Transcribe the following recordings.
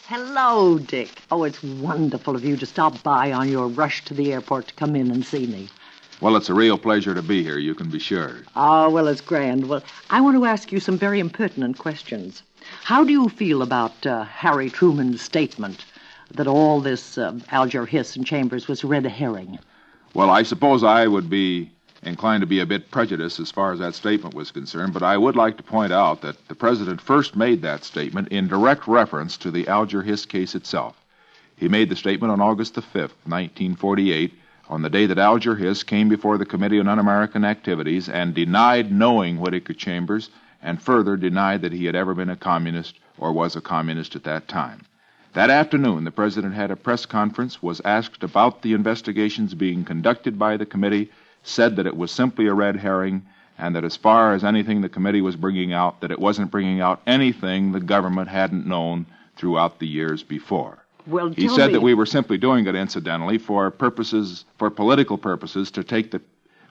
Hello, Dick. Oh, it's wonderful of you to stop by on your rush to the airport to come in and see me. Well, it's a real pleasure to be here, you can be sure. Oh, well, it's grand. Well, I want to ask you some very impertinent questions. How do you feel about Harry Truman's statement that all this Alger Hiss and Chambers was red herring? Well, I suppose I would be inclined to be a bit prejudiced as far as that statement was concerned, but I would like to point out that the president first made that statement in direct reference to the Alger Hiss case itself. He made the statement on August the 5th, 1948, on the day that Alger Hiss came before the Committee on Un-American Activities and denied knowing Whittaker Chambers and further denied that he had ever been a communist or was a communist at that time. That afternoon, the president had a press conference, was asked about the investigations being conducted by the committee, said that it was simply a red herring, and that as far as anything the committee was bringing out, that it wasn't bringing out anything the government hadn't known throughout the years before. Well, he said that we were simply doing it, incidentally, for political purposes, to take the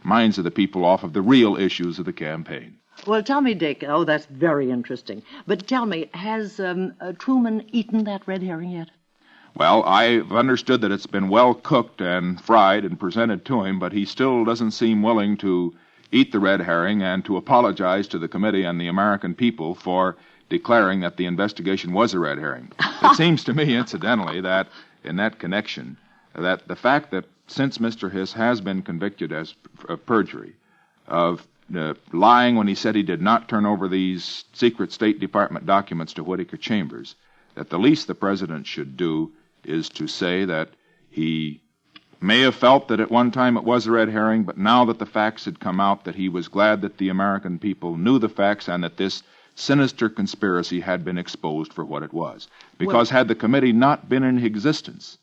minds of the people off of the real issues of the campaign. Well, tell me, Dick. Oh, that's very interesting. But tell me, has Truman eaten that red herring yet? Well, I've understood that it's been well cooked and fried and presented to him, but he still doesn't seem willing to eat the red herring and to apologize to the committee and the American people for declaring that the investigation was a red herring. It seems to me, incidentally, that in that connection, that the fact that since Mr. Hiss has been convicted of perjury, of lying when he said he did not turn over these secret State Department documents to Whittaker Chambers, that the least the president should do is to say that he may have felt that at one time it was a red herring, but now that the facts had come out, that he was glad that the American people knew the facts and that this sinister conspiracy had been exposed for what it was. Because had the committee not been in existence,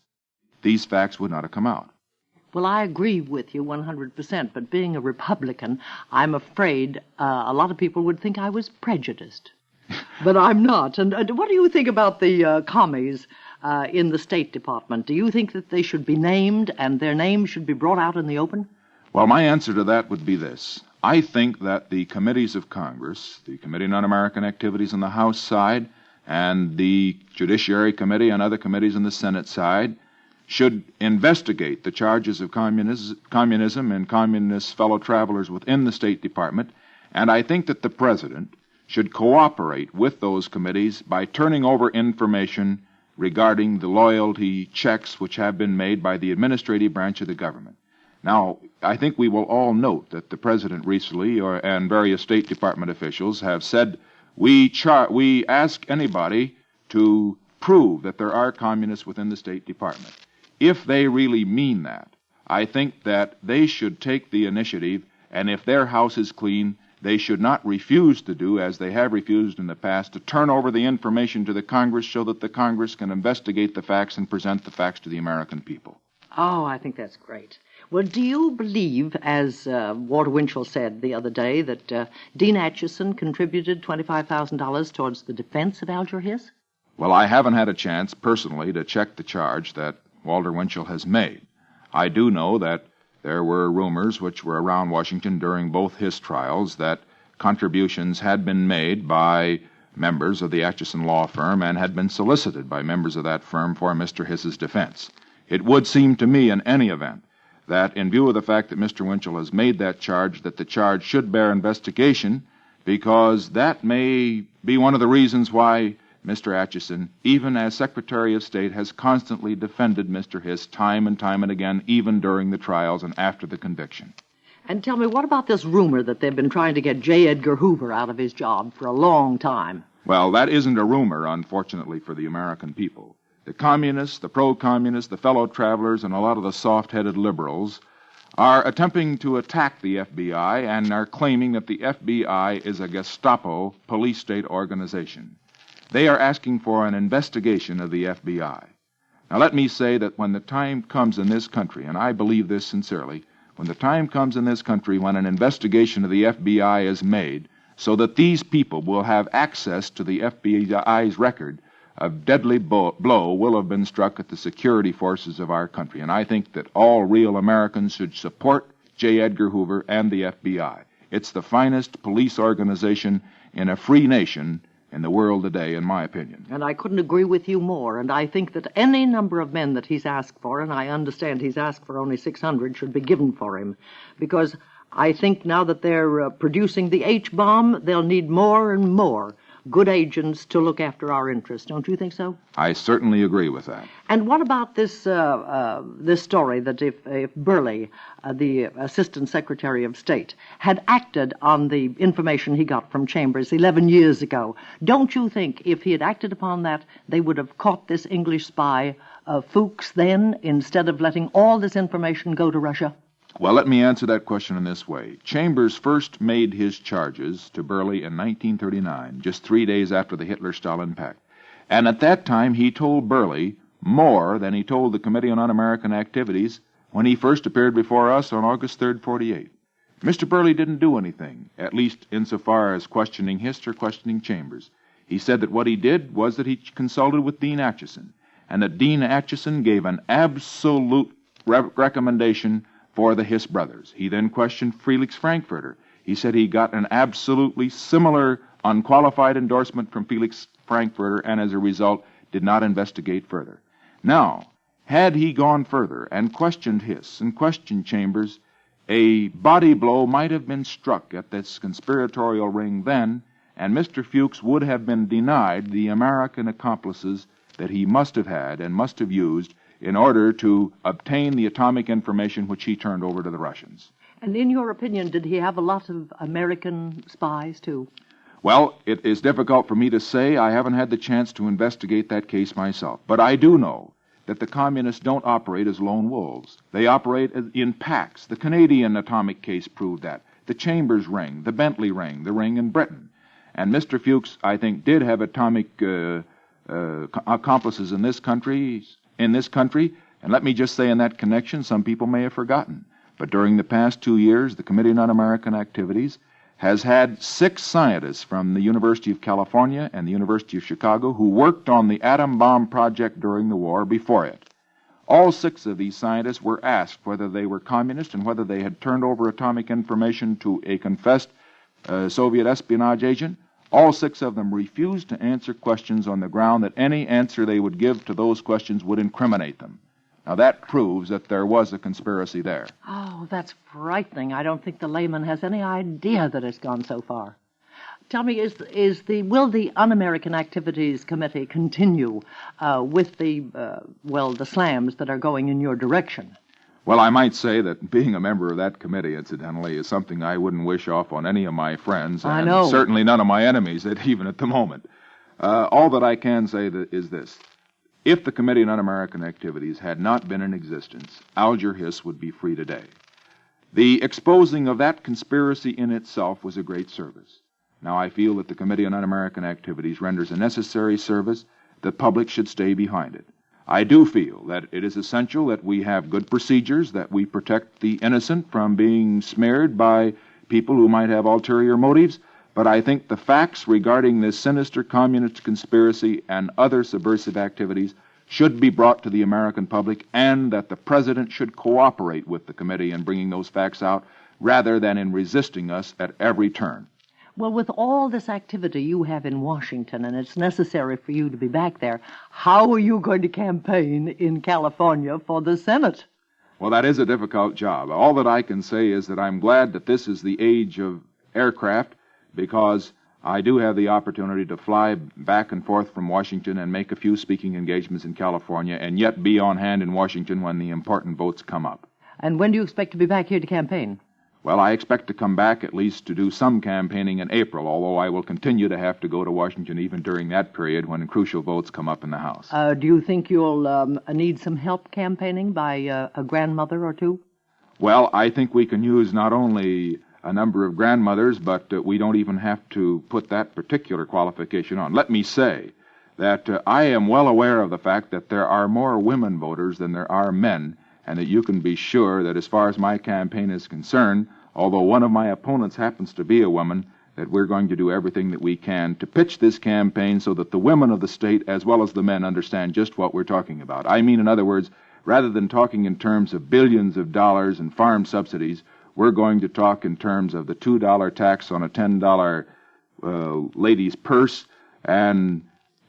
these facts would not have come out. Well, I agree with you 100%, but being a Republican, I'm afraid a lot of people would think I was prejudiced. But I'm not. And what do you think about the commies in the State Department? Do you think that they should be named and their names should be brought out in the open? Well, my answer to that would be this. I think that the committees of Congress, the Committee on Un-American Activities on the House side, and the Judiciary Committee and other committees on the Senate side, should investigate the charges of communism and communist fellow travelers within the State Department, and I think that the President should cooperate with those committees by turning over information regarding the loyalty checks which have been made by the administrative branch of the government. Now, I think we will all note that the President recently and various State Department officials have said we ask anybody to prove that there are communists within the State Department. If they really mean that, I think that they should take the initiative, and if their house is clean, they should not refuse to do, as they have refused in the past, to turn over the information to the Congress so that the Congress can investigate the facts and present the facts to the American people. Oh, I think that's great. Well, do you believe, as Walter Winchell said the other day, that Dean Acheson contributed $25,000 towards the defense of Alger Hiss? Well, I haven't had a chance, personally, to check the charge that Walter Winchell has made. I do know that there were rumors which were around Washington during both his trials that contributions had been made by members of the Acheson law firm and had been solicited by members of that firm for Mr. Hiss's defense. It would seem to me, in any event, that in view of the fact that Mr. Winchell has made that charge, that the charge should bear investigation, because that may be one of the reasons why Mr. Acheson, even as Secretary of State, has constantly defended Mr. Hiss time and again, even during the trials and after the conviction. And tell me, what about this rumor that they've been trying to get J. Edgar Hoover out of his job for a long time? Well, that isn't a rumor, unfortunately, for the American people. The communists, the pro-communists, the fellow travelers, and a lot of the soft-headed liberals are attempting to attack the FBI and are claiming that the FBI is a Gestapo police state organization. They are asking for an investigation of the FBI. Now, let me say that when the time comes in this country, and I believe this sincerely, when the time comes in this country when an investigation of the FBI is made so that these people will have access to the FBI's record, a deadly blow will have been struck at the security forces of our country. And I think that all real Americans should support J. Edgar Hoover and the FBI. It's the finest police organization in a free nation in the world today, in my opinion. And I couldn't agree with you more. And I think that any number of men that he's asked for, and I understand he's asked for only 600, should be given for him. Because I think now that they're producing the H-bomb, they'll need more and more good agents to look after our interests. Don't you think so? I certainly agree with that. And what about this this story that if Burley, the Assistant Secretary of State, had acted on the information he got from Chambers 11 years ago, don't you think if he had acted upon that, they would have caught this English spy, Fuchs, then, instead of letting all this information go to Russia? Well, let me answer that question in this way. Chambers first made his charges to Burley in 1939, just 3 days after the Hitler-Stalin Pact. And at that time, he told Burley more than he told the Committee on Un-American Activities when he first appeared before us on August 3rd, 48. Mr. Burley didn't do anything, at least insofar as questioning Hist or questioning Chambers. He said that what he did was that he consulted with Dean Acheson, and that Dean Acheson gave an absolute recommendation for the Hist brothers. He then questioned Felix Frankfurter. He said he got an absolutely similar unqualified endorsement from Felix Frankfurter and as a result did not investigate further. Now, had he gone further and questioned Hist and questioned Chambers, a body blow might have been struck at this conspiratorial ring then, and Mr. Fuchs would have been denied the American accomplices that he must have had and must have used in order to obtain the atomic information which he turned over to the Russians. And in your opinion, did he have a lot of American spies, too? Well, it is difficult for me to say. I haven't had the chance to investigate that case myself. But I do know that the communists don't operate as lone wolves. They operate in packs. The Canadian atomic case proved that. The Chambers ring, the Bentley ring, the ring in Britain. And Mr. Fuchs, I think, did have atomic accomplices in this country, and let me just say in that connection, some people may have forgotten, but during the past 2 years, the Committee on Un-American Activities has had 6 scientists from the University of California and the University of Chicago who worked on the atom bomb project during the war before it. All 6 of these scientists were asked whether they were communist and whether they had turned over atomic information to a confessed Soviet espionage agent. All 6 of them refused to answer questions on the ground that any answer they would give to those questions would incriminate them. Now, that proves that there was a conspiracy there. Oh, that's frightening. I don't think the layman has any idea that it's gone so far. Tell me, will the Un-American Activities Committee continue with the slams that are going in your direction? Well, I might say that being a member of that committee, incidentally, is something I wouldn't wish off on any of my friends, and certainly none of my enemies, even at the moment. All that I can say is this. If the Committee on Un-American Activities had not been in existence, Alger Hiss would be free today. The exposing of that conspiracy in itself was a great service. Now, I feel that the Committee on Un-American Activities renders a necessary service. The public should stay behind it. I do feel that it is essential that we have good procedures, that we protect the innocent from being smeared by people who might have ulterior motives, but I think the facts regarding this sinister communist conspiracy and other subversive activities should be brought to the American public, and that the President should cooperate with the committee in bringing those facts out rather than in resisting us at every turn. Well, with all this activity you have in Washington, and it's necessary for you to be back there, how are you going to campaign in California for the Senate? Well, that is a difficult job. All that I can say is that I'm glad that this is the age of aircraft, because I do have the opportunity to fly back and forth from Washington and make a few speaking engagements in California, and yet be on hand in Washington when the important votes come up. And when do you expect to be back here to campaign? Well, I expect to come back at least to do some campaigning in April, although I will continue to have to go to Washington even during that period when crucial votes come up in the House. Do you think you'll need some help campaigning by a grandmother or two? Well, I think we can use not only a number of grandmothers, but we don't even have to put that particular qualification on. Let me say that I am well aware of the fact that there are more women voters than there are men, and that you can be sure that as far as my campaign is concerned, although one of my opponents happens to be a woman, that we're going to do everything that we can to pitch this campaign so that the women of the state as well as the men understand just what we're talking about. I mean, in other words, rather than talking in terms of billions of dollars in farm subsidies, we're going to talk in terms of the $2 tax on a $10 lady's purse, and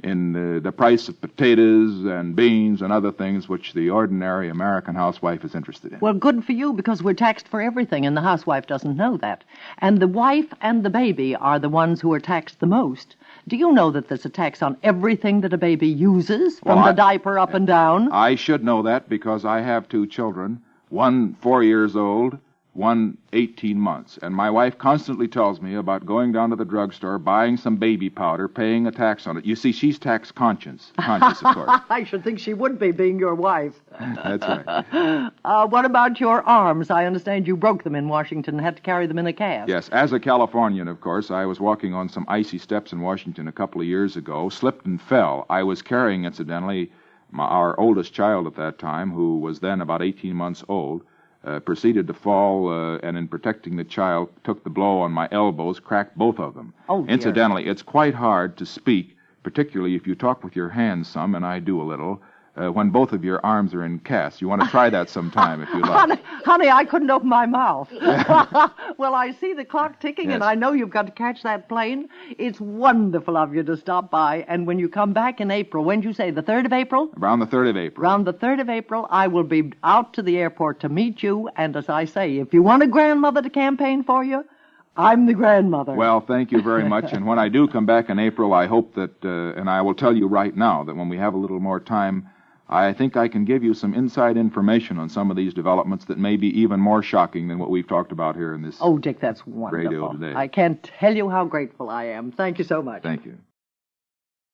in the price of potatoes and beans and other things which the ordinary American housewife is interested in. Well, good for you, because we're taxed for everything, and the housewife doesn't know that. And the wife and the baby are the ones who are taxed the most. Do you know that there's a tax on everything that a baby uses, from the diaper up and down? I should know that because I have 2 children, one 4 years old, one 18 months. And my wife constantly tells me about going down to the drugstore, buying some baby powder, paying a tax on it. You see, she's tax conscious, of course. I should think she would be, being your wife. That's right. What about your arms? I understand you broke them in Washington and had to carry them in a cast. Yes, as a Californian, of course, I was walking on some icy steps in Washington a couple of years ago, slipped and fell. I was carrying, incidentally, our oldest child at that time, who was then about 18 months old. Proceeded to fall, and in protecting the child, took the blow on my elbows, cracked both of them. Oh, dear. Incidentally, it's quite hard to speak, particularly if you talk with your hands some, and I do a little, when both of your arms are in casts. You want to try that sometime if you like. Honey, I couldn't open my mouth. Well, I see the clock ticking, Yes. and I know you've got to catch that plane. It's wonderful of you to stop by, and when you come back in April, when did you say, the 3rd of April? Around the 3rd of April. Around the 3rd of April, I will be out to the airport to meet you, and as I say, if you want a grandmother to campaign for you, I'm the grandmother. Well, thank you very much, and when I do come back in April, I hope that, and I will tell you right now, that when we have a little more time, I think I can give you some inside information on some of these developments that may be even more shocking than what we've talked about here in this Oh, Dick, that's wonderful. radio today. I can't tell you how grateful I am. Thank you so much. Thank you.